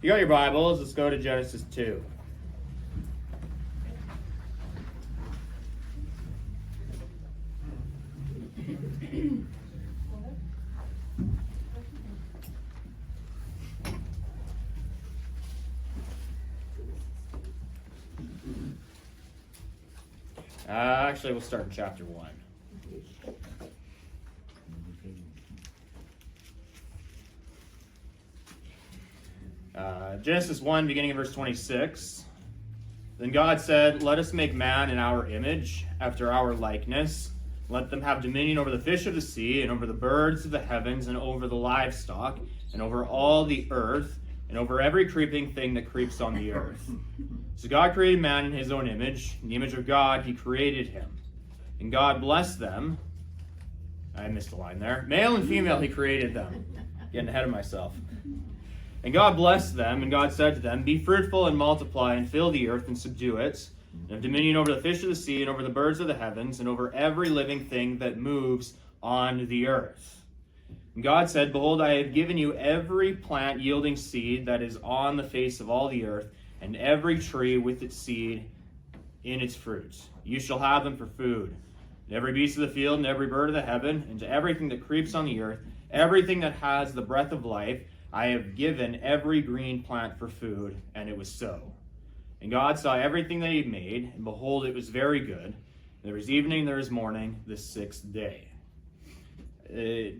you got your Bibles, let's go to Genesis 2. Actually, we'll start in chapter 1. Genesis 1, beginning in verse 26. Then God said, "Let us make man in our image, after our likeness. Let them have dominion over the fish of the sea, and over the birds of the heavens, and over the livestock, and over all the earth, and over every creeping thing that creeps on the earth." So God created man in his own image. In the image of God, he created him. And God blessed them. I missed a line there. Male and female, he created them. Getting ahead of myself. And God blessed them, and God said to them, "Be fruitful and multiply, and fill the earth and subdue it, and have dominion over the fish of the sea, and over the birds of the heavens, and over every living thing that moves on the earth." And God said, "Behold, I have given you every plant yielding seed that is on the face of all the earth, and every tree with its seed in its fruit. You shall have them for food. And every beast of the field, and every bird of the heaven, and to everything that creeps on the earth, everything that has the breath of life, I have given every green plant for food." And it was so. And God saw everything that he had made, and behold, it was very good. There was evening, there was morning, the sixth day.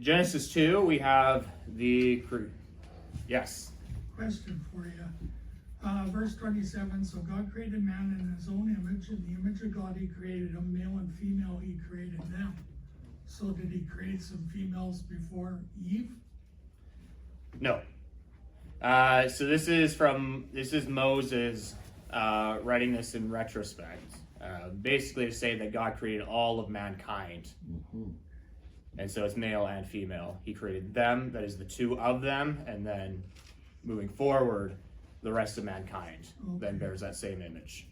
Genesis 2, we have the... Yes? Question for you. Verse 27, so God created man in his own image. In the image of God he created him, male and female he created them. So did he create some females before Eve? No. So this is Moses writing this in retrospect. Basically to say that God created all of mankind. Mm-hmm. And so it's male and female. He created them, that is the two of them, and then moving forward, the rest of mankind then bears that same image.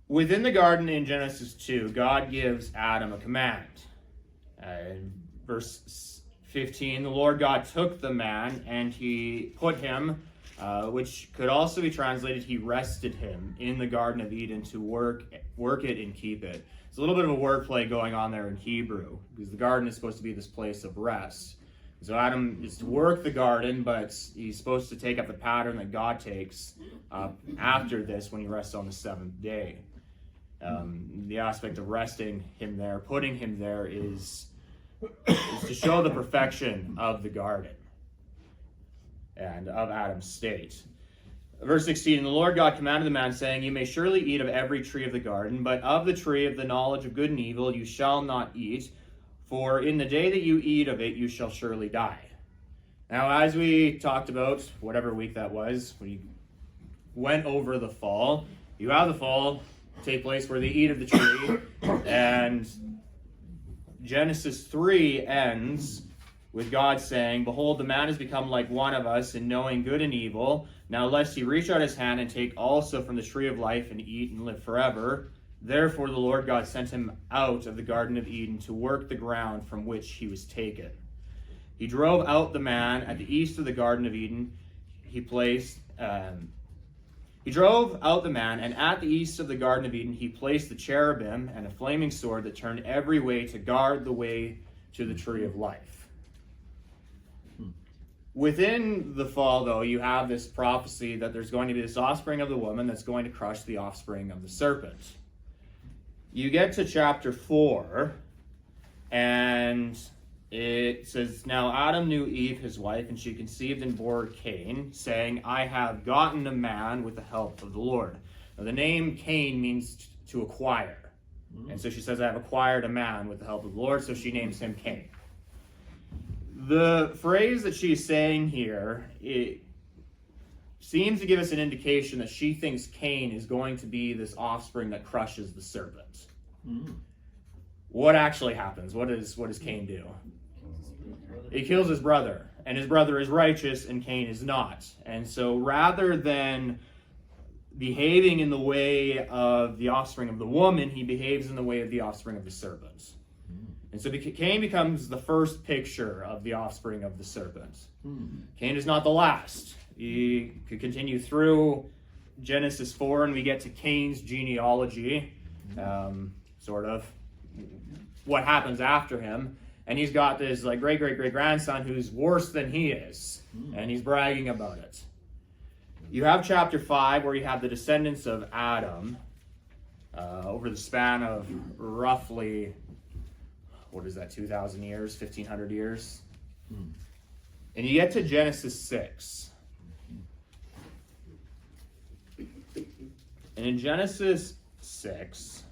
Within the garden in Genesis 2, God gives Adam a command. In verse 15, the Lord God took the man and he put him, which could also be translated, he rested him in the Garden of Eden to work it and keep it. It's a little bit of a wordplay going on there in Hebrew, because the garden is supposed to be this place of rest. So Adam is to work the garden, but he's supposed to take up the pattern that God takes after this when he rests on the seventh day. The aspect of resting him there, putting him there, is to show the perfection of the garden and of Adam's state. Verse 16, the Lord God commanded the man, saying, "You may surely eat of every tree of the garden, but of the tree of the knowledge of good and evil you shall not eat, for in the day that you eat of it you shall surely die." Now, as we talked about, whatever week that was, we went over the fall. You have the fall take place where they eat of the tree, and Genesis 3 ends with God saying, "Behold, the man has become like one of us in knowing good and evil. Now lest he reach out his hand and take also from the tree of life and eat and live forever. Therefore the Lord God sent him out of the Garden of Eden to work the ground from which he was taken. He drove out the man at the east of the Garden of Eden. He drove out the man, and at the east of the Garden of Eden he placed the cherubim and a flaming sword that turned every way to guard the way to the tree of life." Within the fall, though, you have this prophecy that there's going to be this offspring of the woman that's going to crush the offspring of the serpent. You get to chapter 4, and it says, "Now Adam knew Eve, his wife, and she conceived and bore Cain, saying, I have gotten a man with the help of the Lord." Now, the name Cain means to acquire. And so she says, "I have acquired a man with the help of the Lord," so she names him Cain. The phrase that she's saying here, it seems to give us an indication that she thinks Cain is going to be this offspring that crushes the serpent. What actually happens? What does Cain do? He kills his brother, and his brother is righteous and Cain is not. And so rather than behaving in the way of the offspring of the woman, he behaves in the way of the offspring of the serpent. And so Cain becomes the first picture of the offspring of the serpent. Cain is not the last. He could continue through Genesis 4, and we get to Cain's genealogy, sort of what happens after him. And he's got this like great-great-great-grandson who's worse than he is, and he's bragging about it. You have chapter 5 where you have the descendants of Adam over the span of roughly, 2,000 years, 1,500 years? And you get to Genesis 6. And in Genesis 6,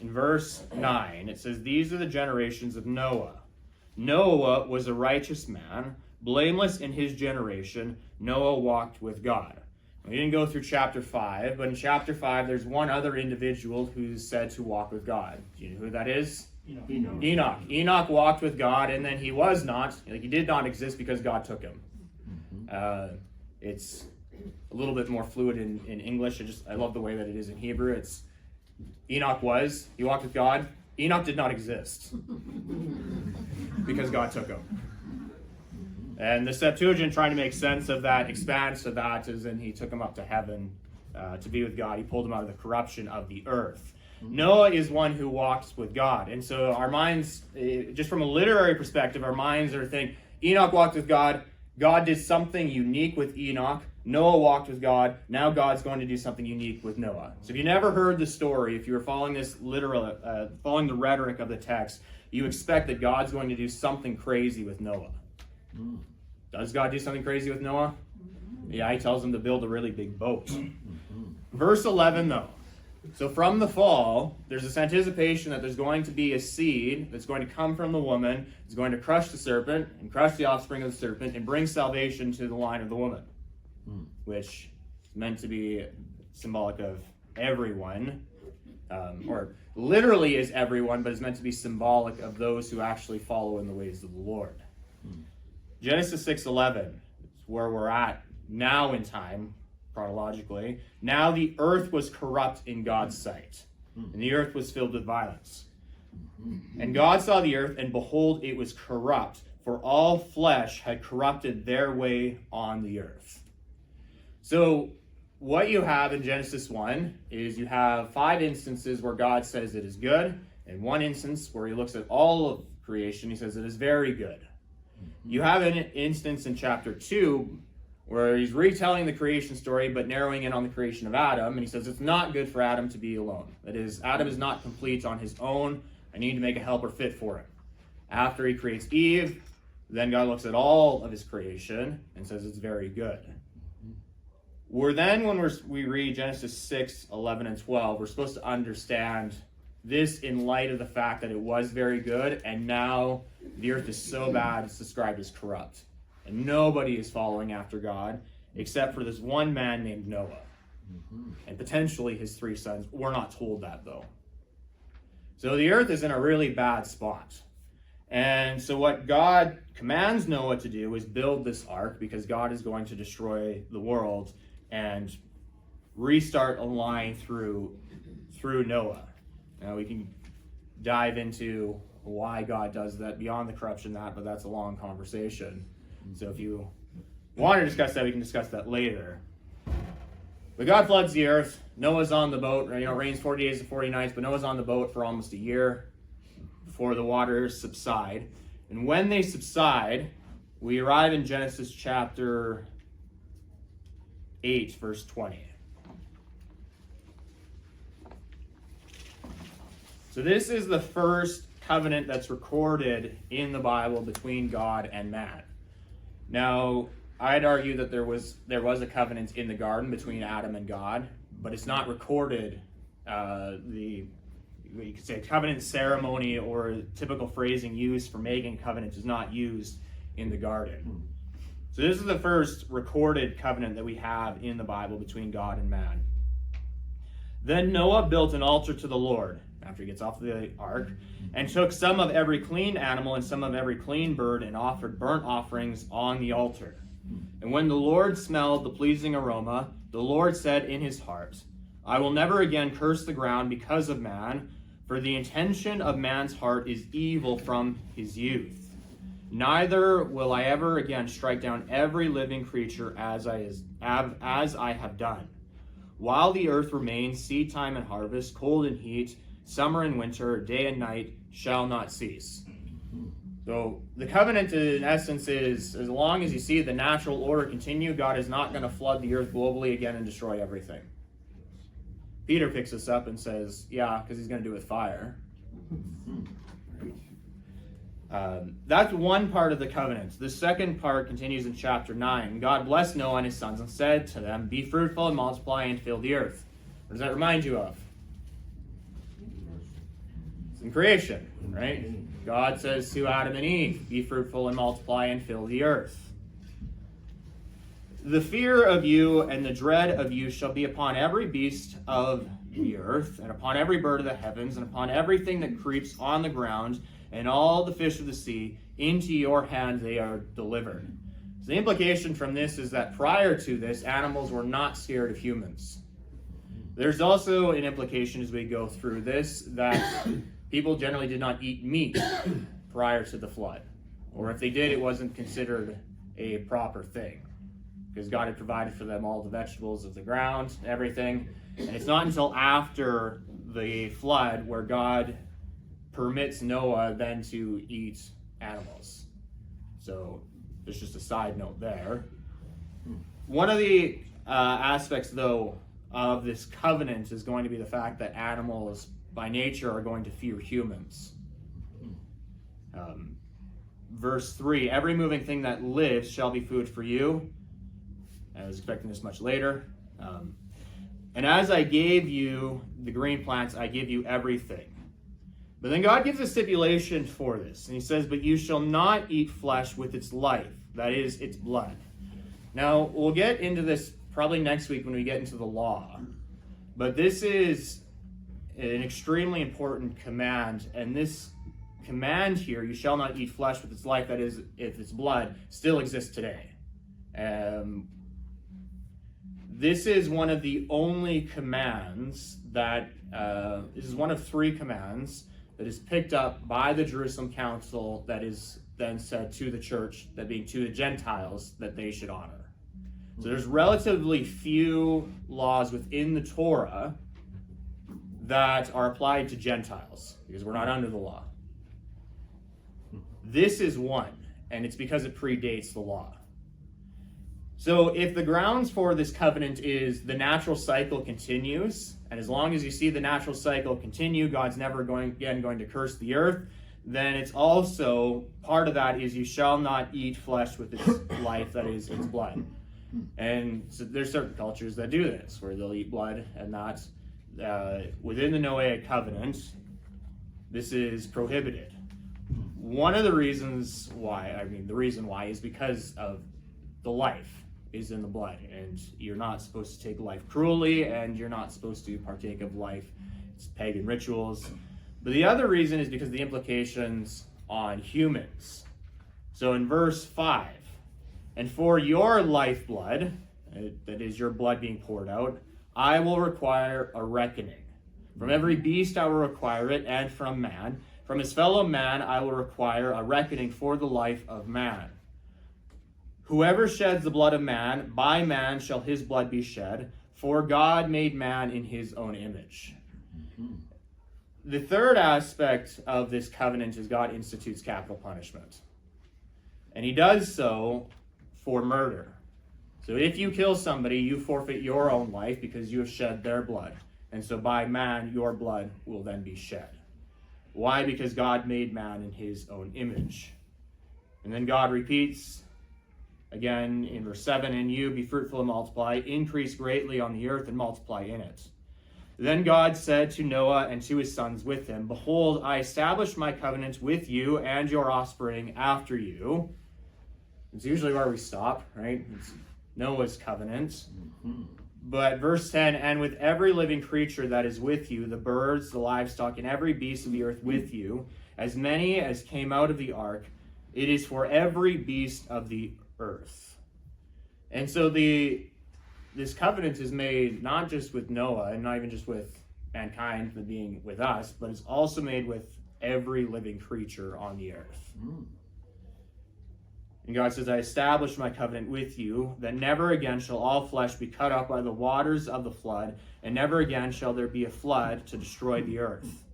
in verse 9, it says, "These are the generations of Noah. Noah was a righteous man, blameless in his generation. Noah walked with God." We didn't go through chapter 5, but in chapter 5, there's one other individual who's said to walk with God. Do you know who that is? Enoch. Enoch walked with God, and then he was not. He did not exist because God took him. It's a little bit more fluid in English. I love the way that it is in Hebrew. It's Enoch he walked with God. Enoch did not exist because God took him. And the Septuagint, trying to make sense of that, expands to that, as in he took him up to heaven to be with God. He pulled him out of the corruption of the earth. Noah is one who walks with God. And so our minds, just from a literary perspective, our minds are thinking, Enoch walked with God. God did something unique with Enoch. Noah walked with God. Now God's going to do something unique with Noah. So if you never heard the story, if you were following this literal, following the rhetoric of the text, you expect that God's going to do something crazy with Noah. Does God do something crazy with Noah? Yeah, he tells him to build a really big boat. Verse 11, though. So from the fall, there's this anticipation that there's going to be a seed that's going to come from the woman, is going to crush the serpent and crush the offspring of the serpent and bring salvation to the line of the woman, which is meant to be symbolic of everyone, or literally is everyone, but is meant to be symbolic of those who actually follow in the ways of the Lord. Genesis 6:11 is where we're at now in time, chronologically. Now the earth was corrupt in God's sight, and the earth was filled with violence. And God saw the earth, and behold, it was corrupt, for all flesh had corrupted their way on the earth. So what you have in Genesis 1 is you have 5 instances where God says it is good, and 1 instance where he looks at all of creation, he says it is very good. You have an instance in chapter 2 where he's retelling the creation story but narrowing in on the creation of Adam, and he says it's not good for Adam to be alone. That is, Adam is not complete on his own. I need to make a helper fit for him. After he creates Eve, then God looks at all of his creation and says it's very good. When we read Genesis 6, 11, and 12, we're supposed to understand this in light of the fact that it was very good, and now the earth is so bad it's described as corrupt. And nobody is following after God except for this one man named Noah. And potentially his 3 sons. We're not told that, though. So the earth is in a really bad spot. And so what God commands Noah to do is build this ark, because God is going to destroy the world and restart a line through Noah. Now we can dive into why God does that beyond the corruption but that's a long conversation. So if you want to discuss that, we can discuss that later. But God floods the earth. Noah's on the boat. It rains 40 days and 40 nights, but Noah's on the boat for almost a year before the waters subside. And when they subside, we arrive in Genesis chapter 8, verse 20. So this is the first covenant that's recorded in the Bible between God and man. Now, I'd argue that there was a covenant in the garden between Adam and God, but it's not recorded. You could say covenant ceremony or typical phrasing used for making covenant is not used in the garden. So this is the first recorded covenant that we have in the Bible between God and man. Then Noah built an altar to the Lord after he gets off the ark, and took some of every clean animal and some of every clean bird and offered burnt offerings on the altar. And when the Lord smelled the pleasing aroma, the Lord said in his heart, I will never again curse the ground because of man, For the intention of man's heart is evil from his youth. Neither will I ever again strike down every living creature as I have done. While the earth remains, seed time and harvest, cold and heat, summer and winter, day and night shall not cease. So the covenant in essence is, as long as you see the natural order continue, God is not going to flood the earth globally again and destroy everything. Peter picks this up and says, yeah, because he's going to do it with fire. That's one part of the covenant. The second part continues in chapter 9. God blessed Noah and his sons and said to them, be fruitful and multiply and fill the earth. What does that remind you of? It's in creation, right? God says to Adam and Eve, be fruitful and multiply and fill the earth. The fear of you and the dread of you shall be upon every beast of the earth, and upon every bird of the heavens, and upon everything that creeps on the ground, and all the fish of the sea. Into your hand they are delivered. So the implication from this is that prior to this, animals were not scared of humans. There's also an implication as we go through this that people generally did not eat meat prior to the flood. Or if they did, it wasn't considered a proper thing, because God had provided for them all the vegetables of the ground, everything. And it's not until after the flood where God permits Noah then to eat animals. So there's just a side note there. One of the aspects, though, of this covenant is going to be the fact that animals by nature are going to fear humans. Verse 3, every moving thing that lives shall be food for you. I was expecting this much later. And as I gave you the green plants, I give you everything. But then God gives a stipulation for this. And he says, but you shall not eat flesh with its life, that is, its blood. Now, we'll get into this probably next week when we get into the law. But this is an extremely important command. And this command here, you shall not eat flesh with its life, that is, if its blood, still exists today. This is one of the only commands that, this is one of 3 commands that is picked up by the Jerusalem Council that is then said to the church, that being to the Gentiles, that they should honor. So there's relatively few laws within the Torah that are applied to Gentiles, because we're not under the law. This is one, and it's because it predates the law. So if the grounds for this covenant is the natural cycle continues, and as long as you see the natural cycle continue, God's never going to curse the earth, then it's also, part of that is you shall not eat flesh with its life, that is, its blood. And so there's certain cultures that do this, where they'll eat blood and not. Within the Noahic covenant, this is prohibited. One of the reasons why, the reason why is because of the life is in the blood, and you're not supposed to take life cruelly, and you're not supposed to partake of life. It's pagan rituals. But the other reason is because of the implications on humans. So in verse 5, and for your lifeblood, that is your blood being poured out, I will require a reckoning. From every beast I will require it, and from man. From his fellow man I will require a reckoning for the life of man. Whoever sheds the blood of man, by man shall his blood be shed, for God made man in his own image. The third aspect of this covenant is God institutes capital punishment. And he does so for murder. So if you kill somebody, you forfeit your own life because you have shed their blood. And so by man, your blood will then be shed. Why? Because God made man in his own image. And then God repeats again in verse 7, and you be fruitful and multiply, increase greatly on the earth and multiply in it. Then God said to Noah and to his sons with him, behold, I establish my covenant with you and your offspring after you. It's usually where we stop, right? It's Noah's covenant. But verse 10, and with every living creature that is with you, the birds, the livestock, and every beast of the earth with you, as many as came out of the ark, it is for every beast of the earth. And so this covenant is made not just with Noah and not even just with mankind, the being with us, but it's also made with every living creature on the earth. And God says, I establish my covenant with you, that never again shall all flesh be cut up by the waters of the flood, and never again shall there be a flood to destroy the earth.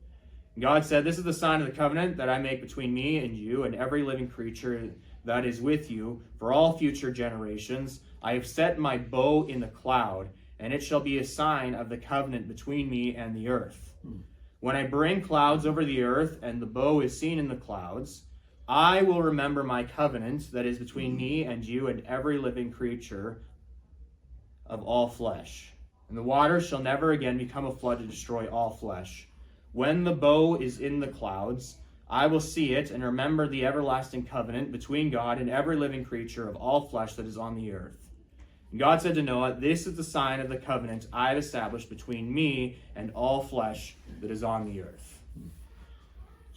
And God said, this is the sign of the covenant that I make between me and you and every living creature that is with you for all future generations. I have set my bow in the cloud, and it shall be a sign of the covenant between me and the earth. When I bring clouds over the earth, and the bow is seen in the clouds, I will remember my covenant that is between me and you and every living creature of all flesh. And the waters shall never again become a flood to destroy all flesh. When the bow is in the clouds, I will see it and remember the everlasting covenant between God and every living creature of all flesh that is on the earth. And God said to Noah, this is the sign of the covenant I have established between me and all flesh that is on the earth.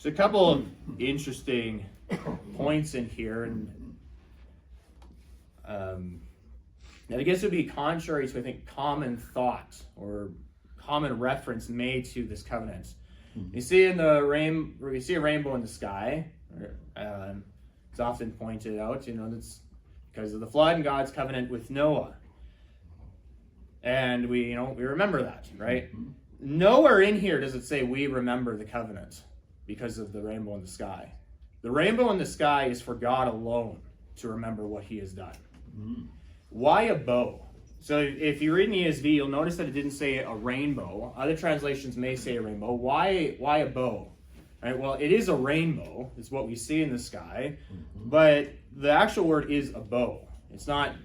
There's a couple of interesting points in here, and I guess it would be contrary to, I think, common thought or common reference made to this covenant. You see in the you see a rainbow in the sky. It's often pointed out, that's because of the flood and God's covenant with Noah, and we remember that, right? Nowhere in here does it say we remember the covenant because of the rainbow in the sky. The rainbow in the sky is for God alone to remember what he has done. Why a bow? So if you read in ESV, you'll notice that it didn't say a rainbow. Other translations may say a rainbow. Why a bow? Right? Well, it is a rainbow. It's what we see in the sky. But the actual word is a bow. It's not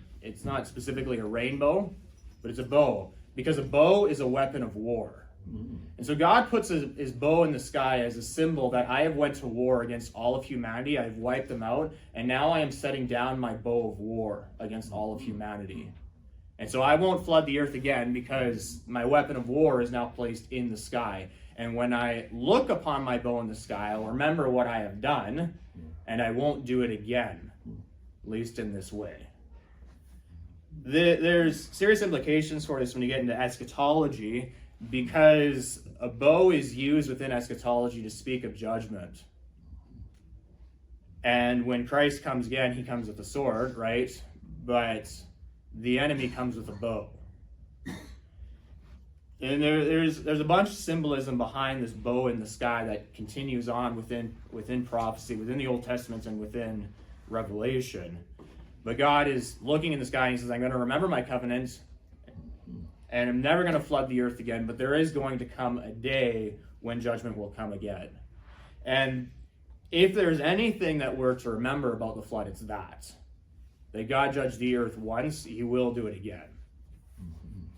specifically a rainbow, but it's a bow. Because a bow is a weapon of war. And so God puts his bow in the sky as a symbol that I have went to war against all of humanity. I've wiped them out. And now I am setting down my bow of war against all of humanity. And so I won't flood the earth again because my weapon of war is now placed in the sky. And when I look upon my bow in the sky, I'll remember what I have done, and I won't do it again, at least in this way. There's serious implications for this when you get into eschatology, because a bow is used within eschatology to speak of judgment. And when Christ comes again, he comes with a sword, right? But the enemy comes with a bow. And there's a bunch of symbolism behind this bow in the sky that continues on within prophecy, within the Old Testament and within Revelation. But God is looking in the sky and he says, I'm going to remember my covenant, and I'm never going to flood the earth again, but there is going to come a day when judgment will come again. And if there's anything that we're to remember about the flood, it's that God judged the earth once, he will do it again.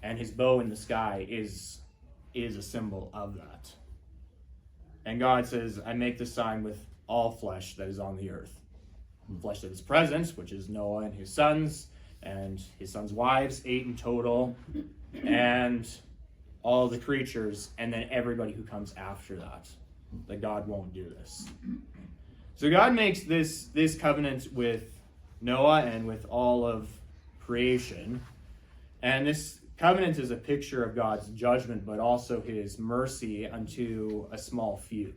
And his bow in the sky is a symbol of that. And God says, I make this sign with all flesh that is on the earth. Flesh that is present, which is Noah and his sons wives, 8 in total, and all the creatures, and then everybody who comes after that God won't do this. So God makes this covenant with Noah and with all of creation. And this covenant is a picture of God's judgment, but also his mercy unto a small few.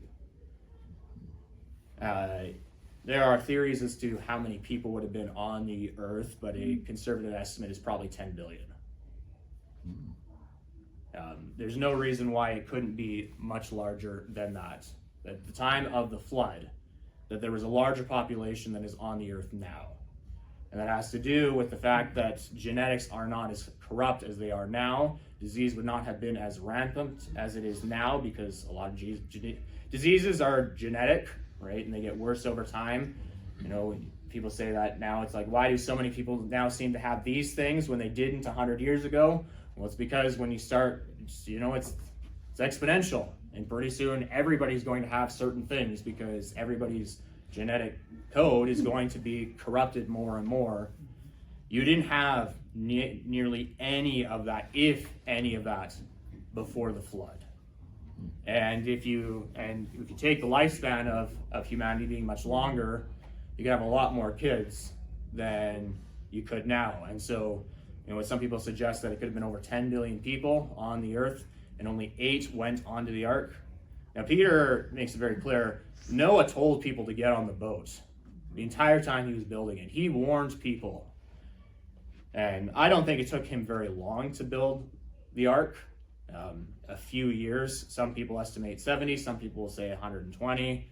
There are theories as to how many people would have been on the earth, but a conservative estimate is probably 10 billion. There's no reason why it couldn't be much larger than that. At the time of the flood, that there was a larger population than is on the earth now. And that has to do with the fact that genetics are not as corrupt as they are now. Disease would not have been as rampant as it is now because a lot of diseases are genetic, right? And they get worse over time. People say that now it's like, why do so many people now seem to have these things when they didn't 100 years ago? Well, it's because when you start, it's exponential. And pretty soon everybody's going to have certain things because everybody's genetic code is going to be corrupted more and more. You didn't have nearly any of that, if any of that, before the flood. And if you take the lifespan of humanity being much longer, you could have a lot more kids than you could now. And so, some people suggest that it could have been over 10 billion people on the earth. and only 8 went onto the ark. Now, Peter makes it very clear, Noah told people to get on the boat the entire time he was building it. He warned people. And I don't think it took him very long to build the ark. A few years. Some people estimate 70, some people will say 120.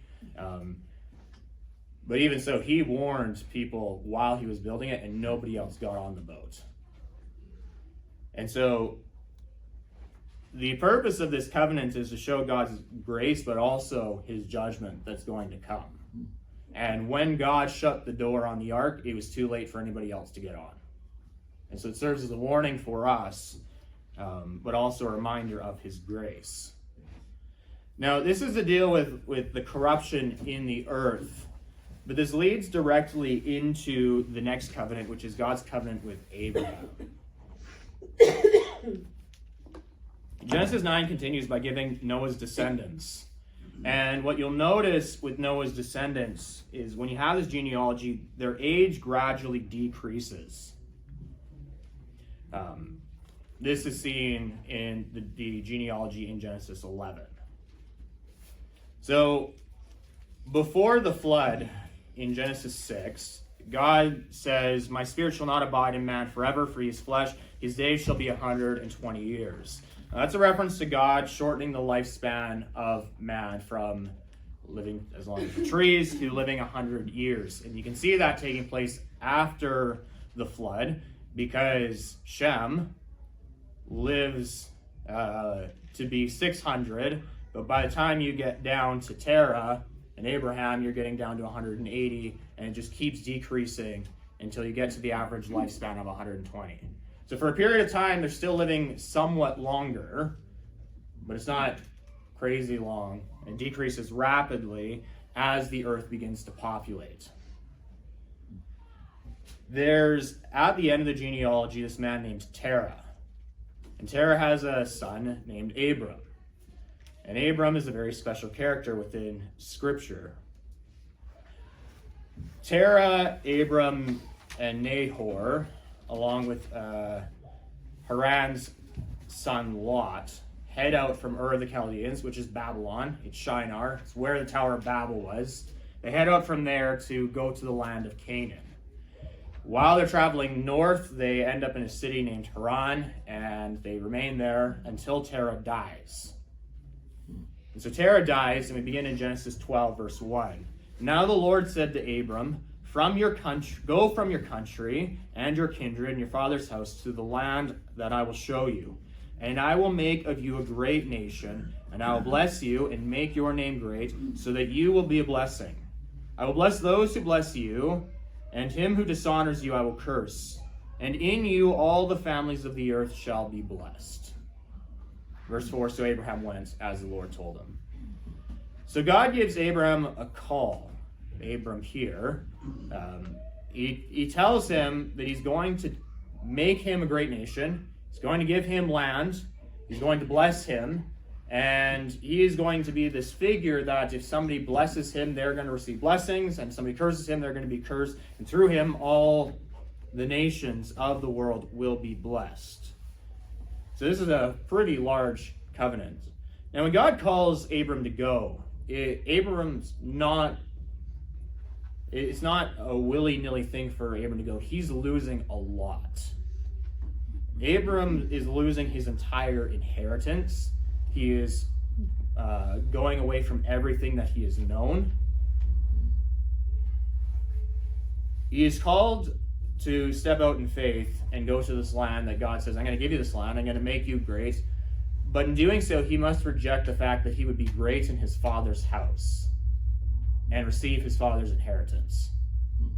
But even so, he warned people while he was building it, and nobody else got on the boat. And so the purpose of this covenant is to show God's grace, but also his judgment that's going to come. And when God shut the door on the ark, it was too late for anybody else to get on. And so it serves as a warning for us, but also a reminder of his grace. Now, this is the deal with the corruption in the earth, but this leads directly into the next covenant, which is God's covenant with Abraham. Genesis 9 continues by giving Noah's descendants. And what you'll notice with Noah's descendants is when you have this genealogy, their age gradually decreases. This is seen in the genealogy in Genesis 11. So, before the flood in Genesis 6, God says, "My spirit shall not abide in man forever, for he is flesh. His days shall be 120 years." Now, that's a reference to God shortening the lifespan of man from living as long as the trees to living 100 years. And you can see that taking place after the flood, because Shem lives to be 600, but by the time you get down to Terah and Abraham, you're getting down to 180, and it just keeps decreasing until you get to the average lifespan of 120. So for a period of time, they're still living somewhat longer, but it's not crazy long. It decreases rapidly as the earth begins to populate. There's, at the end of the genealogy, this man named Terah. And Terah has a son named Abram. And Abram is a very special character within Scripture. Terah, Abram, and Nahor, along with Haran's son Lot, head out from Ur of the Chaldeans, which is Babylon. It's Shinar. It's where the Tower of Babel was. They head out from there to go to the land of Canaan. While they're traveling north, they end up in a city named Haran, and they remain there until Terah dies. And so Terah dies, and we begin in Genesis 12, verse 1. "Now the Lord said to Abram, go from your country and your kindred and your father's house to the land that I will show you. And I will make of you a great nation, and I will bless you and make your name great, so that you will be a blessing. I will bless those who bless you, and him who dishonors you I will curse. And in you all the families of the earth shall be blessed." Verse 4, "So Abraham went as the Lord told him." So God gives Abraham a call. Abram here. He tells him that he's going to make him a great nation. He's going to give him land. He's going to bless him. And he is going to be this figure that if somebody blesses him, they're going to receive blessings. And if somebody curses him, they're going to be cursed. And through him, all the nations of the world will be blessed. So this is a pretty large covenant. Now when God calls Abram to go, it's not a willy-nilly thing for Abram to go. He's losing a lot. Abram is losing his entire inheritance. He is going away from everything that he has known. He is called to step out in faith and go to this land that God says, "I'm going to give you this land, I'm going to make you great." But in doing so, he must reject the fact that he would be great in his father's house and receive his father's inheritance.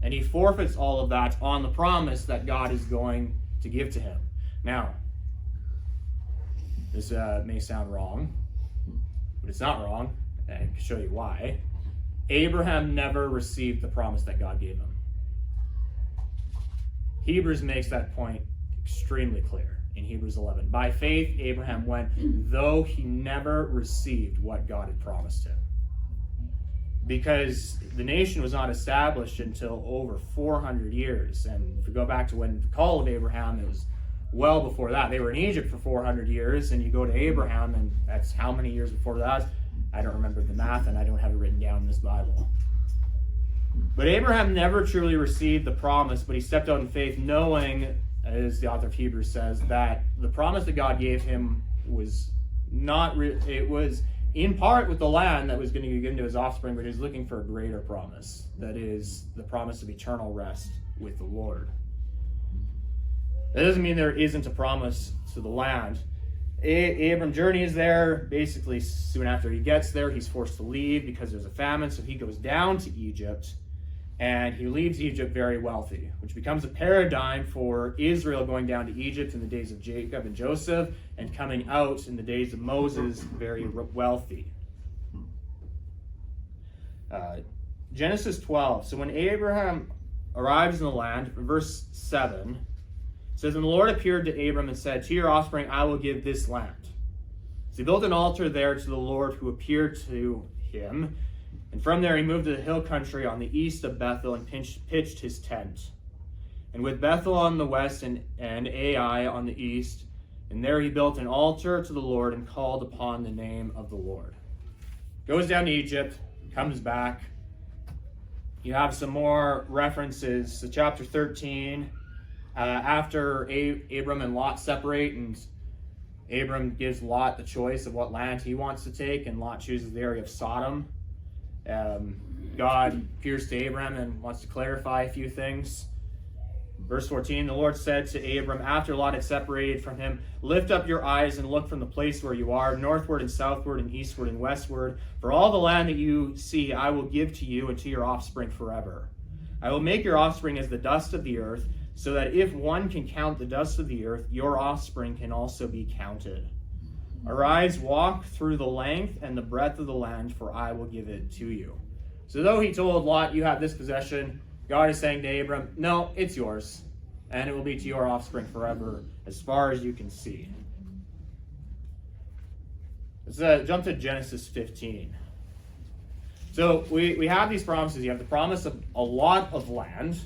And he forfeits all of that on the promise that God is going to give to him. Now, this may sound wrong, but it's not wrong, and I can show you why. Abraham never received the promise that God gave him. Hebrews makes that point extremely clear in Hebrews 11. By faith, Abraham went, though he never received what God had promised him. Because the nation was not established until over 400 years. And if we go back to when the call of Abraham, it was well before that. They were in Egypt for 400 years, and you go to Abraham, and that's how many years before that? I don't remember the math, and I don't have it written down in this Bible. But Abraham never truly received the promise, but he stepped out in faith knowing, as the author of Hebrews says, that the promise that God gave him was it was in part with the land that was going to be given to his offspring, but he was looking for a greater promise. That is the promise of eternal rest with the Lord. That doesn't mean there isn't a promise to the land. Abram journeys there. Basically, soon after he gets there, he's forced to leave because there's a famine, so he goes down to Egypt, and he leaves Egypt very wealthy, which becomes a paradigm for Israel going down to Egypt in the days of Jacob and Joseph, and coming out in the days of Moses very wealthy. Genesis 12. So when Abraham arrives in the land, verse 7, it says, "And the Lord appeared to Abram and said, 'To your offspring I will give this land.' So he built an altar there to the Lord who appeared to him. And from there he moved to the hill country on the east of Bethel and pitched his tent. And with Bethel on the west and Ai on the east, and there he built an altar to the Lord and called upon the name of the Lord." Goes down to Egypt, comes back. You have some more references. So chapter 13, after Abram and Lot separate, and Abram gives Lot the choice of what land he wants to take, and Lot chooses the area of Sodom. God appears to Abram and wants to clarify a few things. Verse 14, the Lord said to Abram, after Lot had separated from him, "Lift up your eyes and look from the place where you are, northward and southward and eastward and westward. For all the land that you see I will give to you and to your offspring forever. I will make your offspring as the dust of the earth, so that if one can count the dust of the earth, your offspring can also be counted. Arise, walk through the length and the breadth of the land, for I will give it to you." So though he told Lot, "You have this possession," God is saying to Abram, "No, it's yours, and it will be to your offspring forever, as far as you can see." Let's jump to Genesis 15. So we have these promises. You have the promise of a lot of land.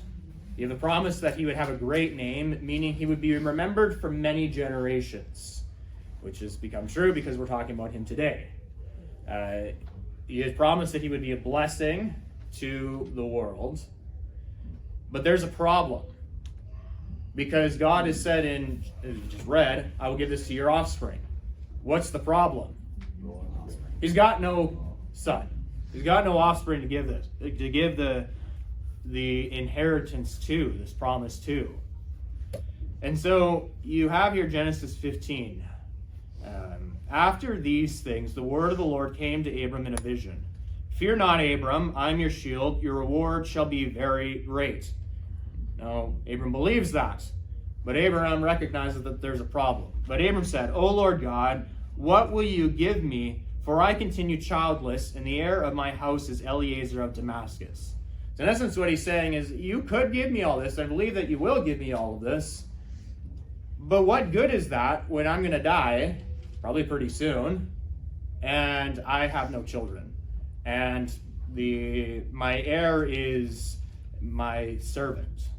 You have the promise that he would have a great name, meaning he would be remembered for many generations, which has become true because we're talking about him today. He has promised that he would be a blessing to the world. But there's a problem. Because God has said in, as you just read, "I will give this to your offspring." What's the problem? He's got no son. He's got no offspring to give this, to give the inheritance to, this promise to. And so you have here Genesis 15. After these things, the word of the Lord came to Abram in a vision. "Fear not, Abram, I'm your shield. Your reward shall be very great." Now, Abram believes that, but Abraham recognizes that there's a problem. But Abram said, "O Lord God, what will you give me? For I continue childless, and the heir of my house is Eliezer of Damascus." So in essence, what he's saying is, you could give me all this. I believe that you will give me all of this. But what good is that when I'm going to die, probably pretty soon, and I have no children? And my heir is my servant.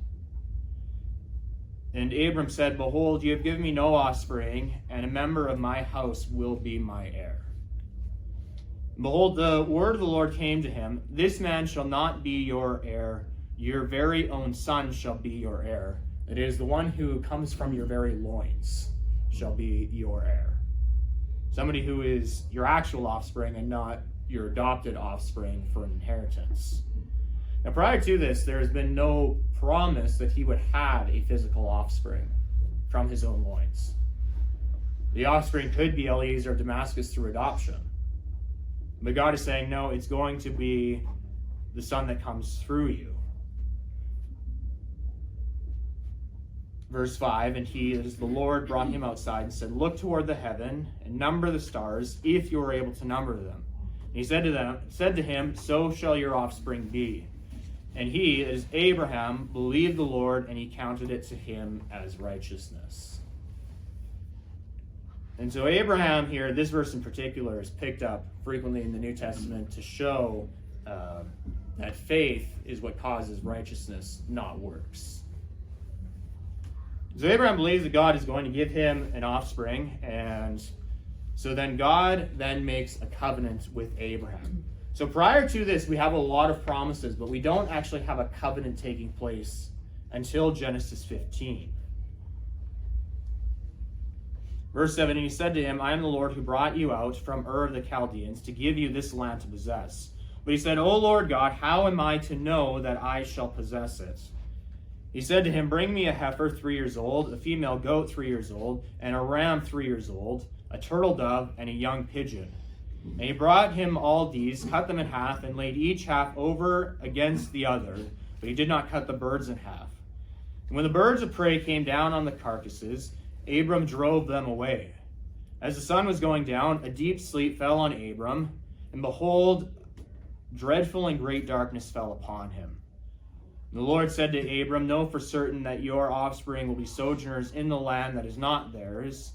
And Abram said, "Behold, you have given me no offspring, and a member of my house will be my heir." And behold, the word of the Lord came to him, "This man shall not be your heir. Your very own son shall be your heir. It is the one who comes from your very loins shall be your heir." Somebody who is your actual offspring and not your adopted offspring for an inheritance. Now, prior to this, there has been no promise that he would have a physical offspring from his own loins. The offspring could be Eliezer of Damascus through adoption. But God is saying, no, it's going to be the son that comes through you. Verse 5, "And he, that is the Lord, brought him outside and said, Look toward the heaven and number the stars, if you are able to number them. And he said to him, So shall your offspring be. And he, that is Abraham, believed the Lord, and he counted it to him as righteousness." And so Abraham here, this verse in particular, is picked up frequently in the New Testament to show that faith is what causes righteousness, not works. So Abraham believes that God is going to give him an offspring, and so then God then makes a covenant with Abraham. So prior to this, we have a lot of promises, but we don't actually have a covenant taking place until Genesis 15. Verse 7, and he said to him, I am the Lord who brought you out from Ur of the Chaldeans to give you this land to possess. But he said, O Lord God, how am I to know that I shall possess it? He said to him, bring me a heifer 3 years old, a female goat 3 years old, and a ram 3 years old, a turtle dove, and a young pigeon. And he brought him all these, cut them in half, and laid each half over against the other, but he did not cut the birds in half. And when the birds of prey came down on the carcasses, Abram drove them away. As the sun was going down, a deep sleep fell on Abram, and behold, dreadful and great darkness fell upon him. And the Lord said to Abram, know for certain that your offspring will be sojourners in the land that is not theirs,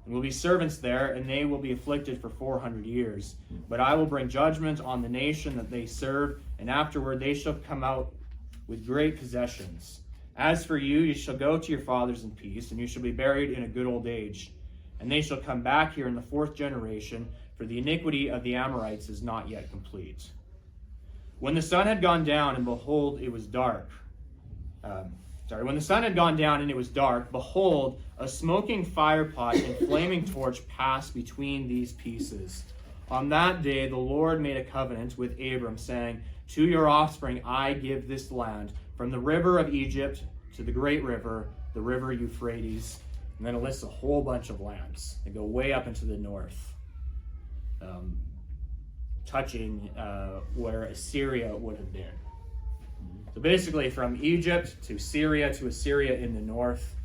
and will be servants there, and they will be afflicted for 400 years. But I will bring judgment on the nation that they serve, and afterward they shall come out with great possessions. As for you, you shall go to your fathers in peace, and you shall be buried in a good old age. And they shall come back here in the 4th generation, for the iniquity of the Amorites is not yet complete. When the sun had gone down, and behold, it was dark. When the sun had gone down and it was dark, behold, a smoking firepot and flaming torch passed between these pieces. On that day the Lord made a covenant with Abram, saying, to your offspring I give this land, from the river of Egypt to the great river, the river Euphrates. And then it lists a whole bunch of lands. They go way up into the north, touching where Assyria would have been. So basically from Egypt to Assyria in the north,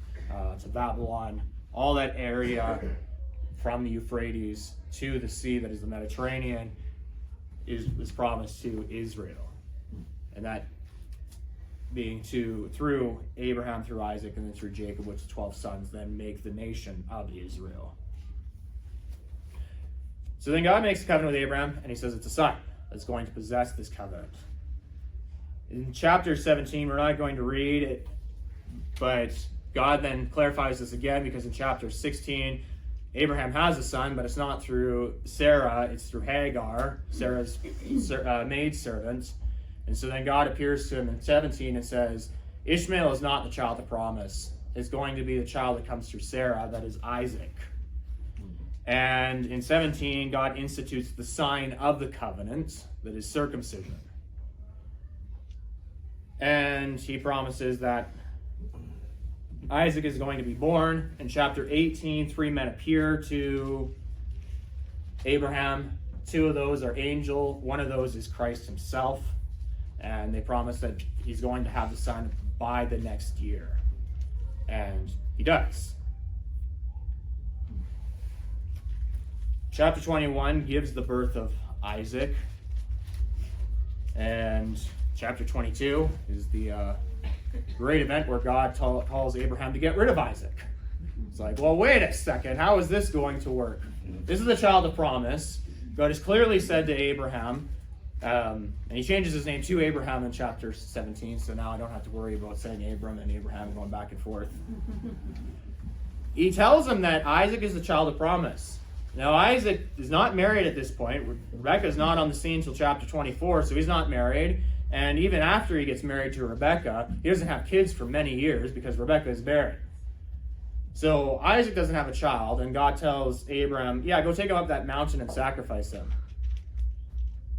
to Babylon, all that area from the Euphrates to the sea that is the Mediterranean was promised to Israel. And that being through Abraham, through Isaac, and then through Jacob, which the 12 sons then make the nation of Israel. So then God makes a covenant with Abraham, and he says it's a son that's going to possess this covenant. In chapter 17, we're not going to read it, but God then clarifies this again, because in chapter 16, Abraham has a son, but it's not through Sarah, it's through Hagar, Sarah's maidservant. And so then God appears to him in 17 and says, Ishmael is not the child of promise. It's going to be the child that comes through Sarah, that is Isaac. And in 17, God institutes the sign of the covenant, that is circumcision. And he promises that Isaac is going to be born. In chapter 18, 3 men appear to Abraham. 2 of those are angel. 1 of those is Christ himself. And they promise that he's going to have the son by the next year. And he does. Chapter 21 gives the birth of Isaac. And chapter 22 is the great event where God calls Abraham to get rid of Isaac. It's like, well, wait a second. How is this going to work? This is the child of promise. God has clearly said to Abraham, and he changes his name to Abraham in chapter 17, so now I don't have to worry about saying Abram and Abraham going back and forth. He tells him that Isaac is the child of promise. Now, Isaac is not married at this point. Rebekah is not on the scene until chapter 24, so he's not married. And even after he gets married to Rebekah, he doesn't have kids for many years because Rebekah is barren. So Isaac doesn't have a child, and God tells Abraham, yeah, go take him up that mountain and sacrifice him.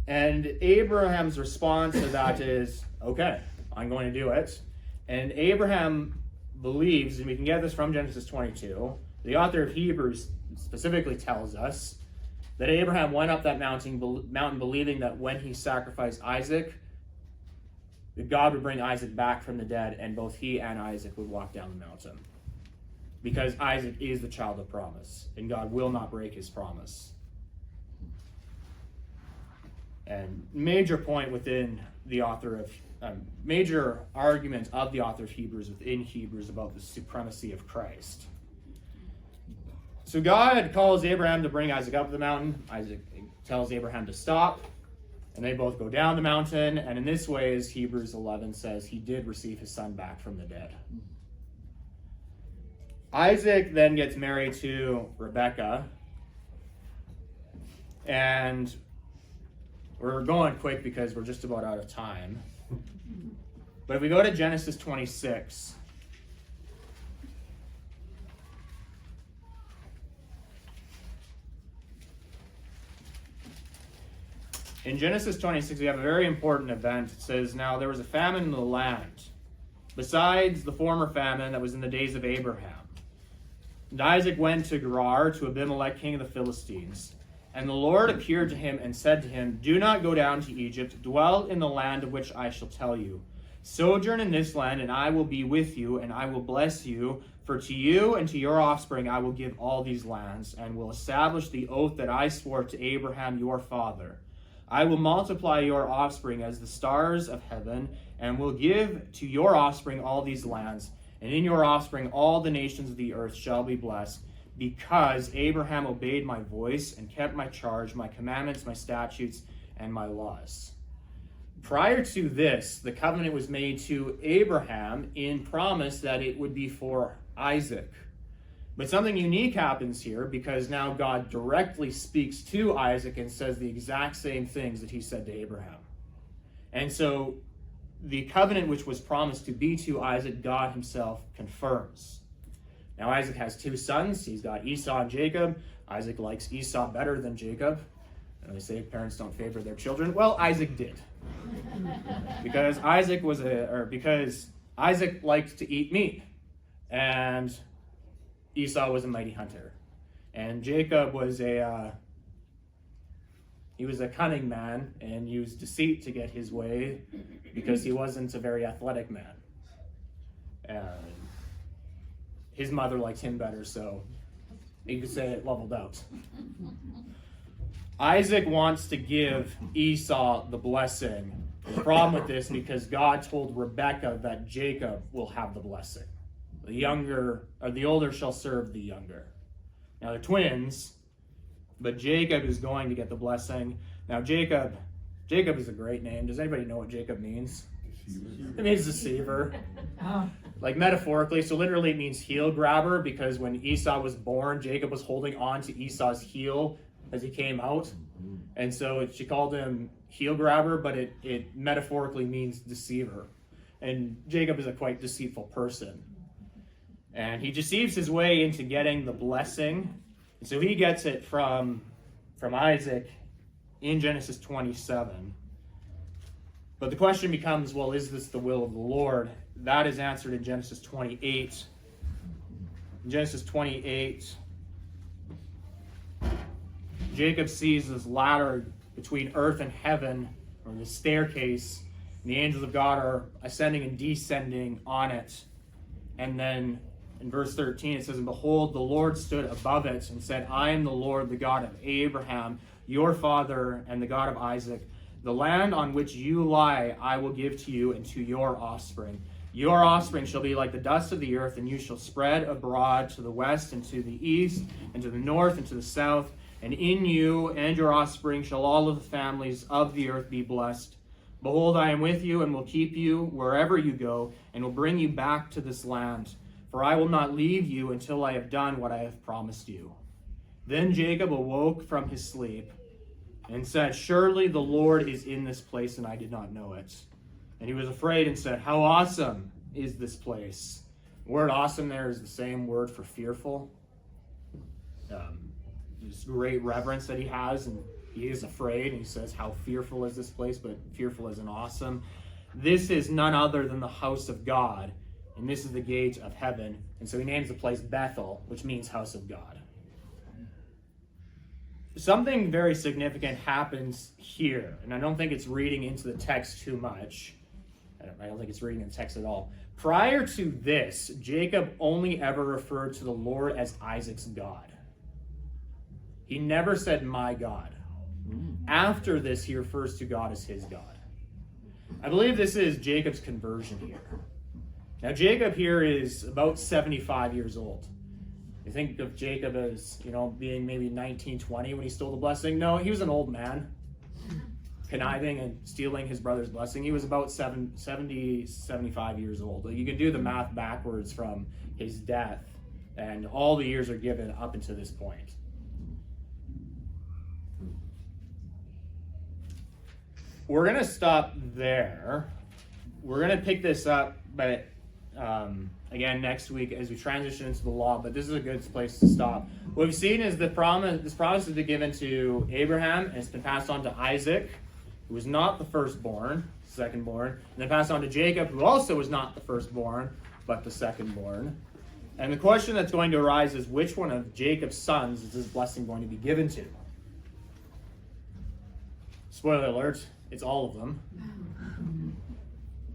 And Abraham's response to that is, okay, I'm going to do it. And Abraham believes, and we can get this from Genesis 22, the author of Hebrews specifically tells us that Abraham went up that mountain believing that when he sacrificed Isaac, that God would bring Isaac back from the dead, and both he and Isaac would walk down the mountain. Because Isaac is the child of promise, and God will not break his promise. And major point within the author of, major argument of the author of Hebrews within Hebrews about the supremacy of Christ. So God calls Abraham to bring Isaac up the mountain. Isaac tells Abraham to stop, and they both go down the mountain. And in this way, as Hebrews 11 says, he did receive his son back from the dead. Isaac then gets married to Rebekah, and we're going quick because we're just about out of time. But if we go to Genesis 26, in Genesis 26, we have a very important event. It says, now there was a famine in the land, besides the former famine that was in the days of Abraham. And Isaac went to Gerar, to Abimelech, king of the Philistines. And the Lord appeared to him and said to him, do not go down to Egypt, dwell in the land of which I shall tell you. Sojourn in this land, and I will be with you, and I will bless you. For to you and to your offspring I will give all these lands, and will establish the oath that I swore to Abraham your father. I will multiply your offspring as the stars of heaven, and will give to your offspring all these lands, and in your offspring all the nations of the earth shall be blessed, because Abraham obeyed my voice and kept my charge, my commandments, my statutes, and my laws. Prior to this, the covenant was made to Abraham in promise that it would be for Isaac. But something unique happens here, because now God directly speaks to Isaac and says the exact same things that he said to Abraham. And so the covenant which was promised to be to Isaac, God himself confirms. Now Isaac has two sons. He's got Esau and Jacob. Isaac likes Esau better than Jacob. And they say parents don't favor their children. Well, Isaac did. Because Isaac liked to eat meat. And Esau was a mighty hunter. And Jacob was a cunning man and used deceit to get his way, because he wasn't a very athletic man. And his mother liked him better, so you could say it leveled out. Isaac wants to give Esau the blessing. The problem with this, because God told Rebekah that Jacob will have the blessing. The older shall serve the younger. Now they're twins, but Jacob is going to get the blessing. Now Jacob is a great name. Does anybody know what Jacob means? It means deceiver. Like metaphorically, so literally it means heel grabber, because when Esau was born, Jacob was holding on to Esau's heel as he came out. And so she called him heel grabber, but it metaphorically means deceiver. And Jacob is a quite deceitful person. And he deceives his way into getting the blessing. And so he gets it from Isaac in Genesis 27. But the question becomes, well, is this the will of the Lord? That is answered in Genesis 28. In Genesis 28, Jacob sees this ladder between earth and heaven, or the staircase, and the angels of God are ascending and descending on it. And then in verse 13 it says, and behold, the Lord stood above it and said, I am the Lord, the God of Abraham, your father, and the God of Isaac. The land on which you lie I will give to you and to your offspring. Your offspring shall be like the dust of the earth, and you shall spread abroad to the west and to the east and to the north and to the south. And in you and your offspring shall all of the families of the earth be blessed. Behold, I am with you and will keep you wherever you go, and will bring you back to this land. For I will not leave you until I have done what I have promised you. Then Jacob awoke from his sleep and said, surely the Lord is in this place, and I did not know it. And he was afraid and said, how awesome is this place? The word awesome there is the same word for fearful. This great reverence that he has, and he is afraid, and he says, how fearful is this place, but fearful as in awesome. This is none other than the house of God, and this is the gate of heaven. And so he names the place Bethel, which means house of God. Something very significant happens here, and I don't think it's reading into the text too much. I don't think it's reading in the text at all. Prior to this, Jacob only ever referred to the Lord as Isaac's God. He never said, my God. After this, he refers to God as his God. I believe this is Jacob's conversion here. Now, Jacob here is about 75 years old. You think of Jacob as, being maybe 19, 20 when he stole the blessing. No, he was an old man, conniving and stealing his brother's blessing. He was about 70, 75 years old. You can do the math backwards from his death And all the years are given up until this point. We're going to stop there. We're going to pick this up, but again next week as we transition into the law. But this is a good place to stop. What we've seen is the promise. This promise has been given to Abraham, and it's been passed on to Isaac, who was not the firstborn, secondborn, and then passed on to Jacob, who also was not the firstborn, but the secondborn. And the question that's going to arise is, which one of Jacob's sons is this blessing going to be given to? Spoiler alert, it's all of them.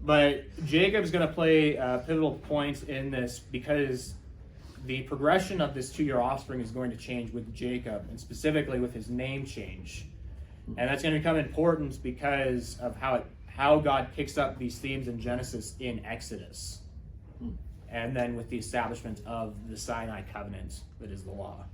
But Jacob's going to play a pivotal point in this because the progression of this to your offspring is going to change with Jacob, and specifically with his name change. And that's going to become important because of how God picks up these themes in Genesis in Exodus. And then with the establishment of the Sinai covenant that is the law.